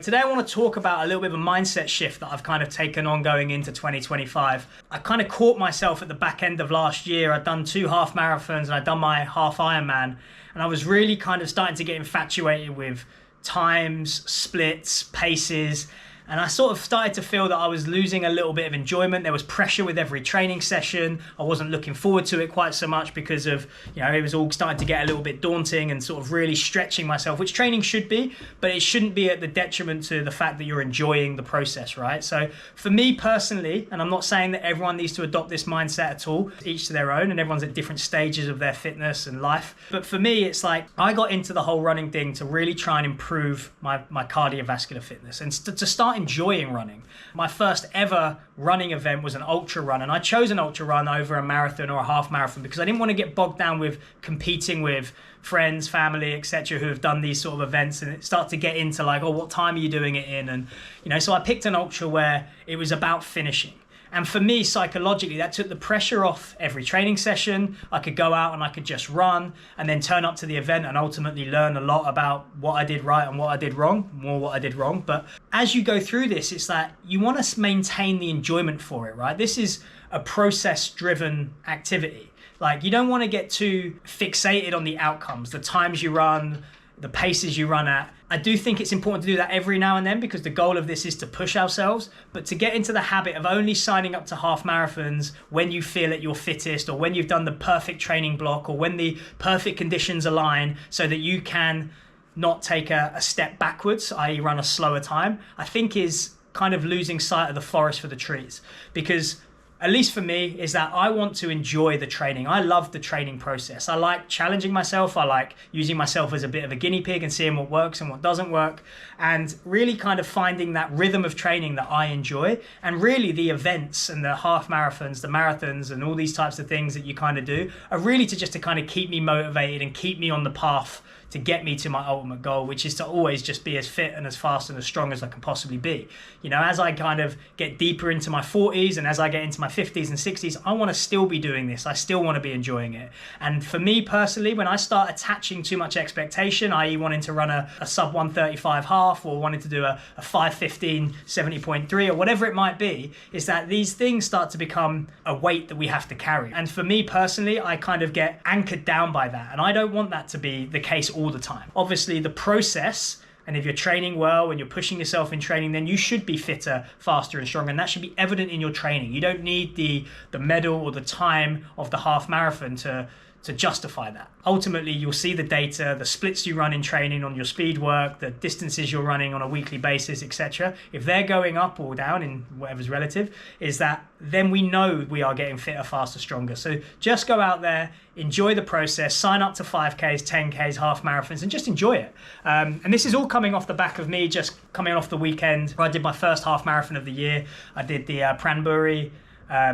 Today I want to talk about a little bit of a mindset shift that I've kind of taken on going into 2025. I kind of caught myself at the back end of last year. I'd done 2 half marathons and I'd done my half Ironman, and I was really kind of starting to get infatuated with times, splits, paces, and I sort of started to feel that I was losing a little bit of enjoyment. There was pressure with every training session. I wasn't looking forward to it quite so much because of, it was all starting to get a little bit daunting and sort of really stretching myself, which training should be, but it shouldn't be at the detriment to the fact that you're enjoying the process, right? So for me personally, and I'm not saying that everyone needs to adopt this mindset at all, each to their own, and everyone's at different stages of their fitness and life. But for me, it's like I got into the whole running thing to really try and improve my cardiovascular fitness and to start enjoying running. My first ever running event was an ultra run, and I chose an ultra run over a marathon or a half marathon because I didn't want to get bogged down with competing with friends, family, etc., who have done these sort of events, and it started to get into like, oh, what time are you doing it in? And so I picked an ultra where it was about finishing. And for me, psychologically, that took the pressure off every training session. I could go out and I could just run and then turn up to the event and ultimately learn a lot about what I did right and what I did wrong, more what I did wrong. But as you go through this, it's that you want to maintain the enjoyment for it, right? This is a process-driven activity. Like, you don't want to get too fixated on the outcomes, the times you run, the paces you run at. I do think it's important to do that every now and then because the goal of this is to push ourselves, but to get into the habit of only signing up to half marathons when you feel at your fittest or when you've done the perfect training block or when the perfect conditions align so that you can not take a step backwards, i.e. run a slower time, I think is kind of losing sight of the forest for the trees. Because at least for me, is that I want to enjoy the training. I love the training process. I like challenging myself. I like using myself as a bit of a guinea pig and seeing what works and what doesn't work, and really kind of finding that rhythm of training that I enjoy. And really the events and the half marathons, the marathons and all these types of things that you kind of do are really to kind of keep me motivated and keep me on the path to get me to my ultimate goal, which is to always just be as fit and as fast and as strong as I can possibly be. As I kind of get deeper into my 40s and as I get into my 50s and 60s, I want to still be doing this. I still want to be enjoying it. And for me personally, when I start attaching too much expectation, i.e. wanting to run a sub 135 half or wanting to do a 5:15 70.3 or whatever it might be, is that these things start to become a weight that we have to carry. And for me personally, I kind of get anchored down by that. And I don't want that to be the case all the time. Obviously the process, and if you're training well and you're pushing yourself in training, then you should be fitter, faster and stronger, and that should be evident in your training. You don't need the medal or the time of the half marathon to justify that. Ultimately, you'll see the data, the splits you run in training on your speed work, the distances you're running on a weekly basis, etc. If they're going up or down in whatever's relative, is that then we know we are getting fitter, faster, stronger. So just go out there, enjoy the process, sign up to 5Ks, 10Ks, half marathons, and just enjoy it. And this is all coming off the back of me just coming off the weekend where I did my first half marathon of the year. I did the Pranbury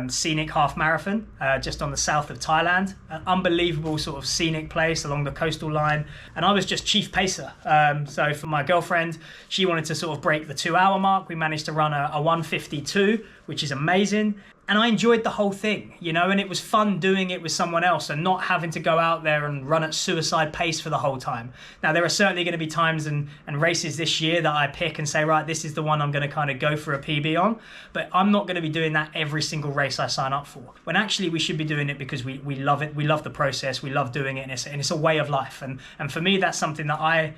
scenic half marathon just on the south of Thailand, an unbelievable sort of scenic place along the coastal line, and I was just chief pacer. So for my girlfriend, she wanted to sort of break the 2-hour mark. We managed to run a 1:52, which is amazing. And I enjoyed the whole thing, and it was fun doing it with someone else and not having to go out there and run at suicide pace for the whole time. Now, there are certainly going to be times and races this year that I pick and say, right, this is the one I'm going to kind of go for a PB on, but I'm not going to be doing that every single race I sign up for. When actually we should be doing it because we love it, we love the process, we love doing it, and it's a way of life. And for me, that's something that I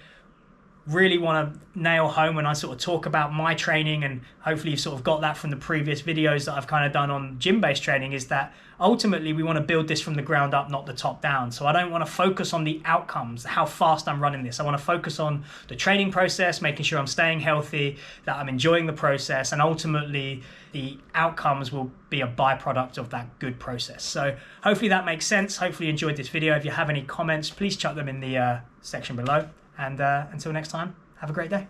really want to nail home when I sort of talk about my training, and hopefully you've sort of got that from the previous videos that I've kind of done on gym-based training, is that ultimately we want to build this from the ground up, not the top down. So I don't want to focus on the outcomes, how fast I'm running this. I want to focus on the training process, making sure I'm staying healthy, that I'm enjoying the process, and ultimately the outcomes will be a byproduct of that good process. So hopefully that makes sense. Hopefully you enjoyed this video. If you have any comments, please chuck them in the section below. And until next time, have a great day.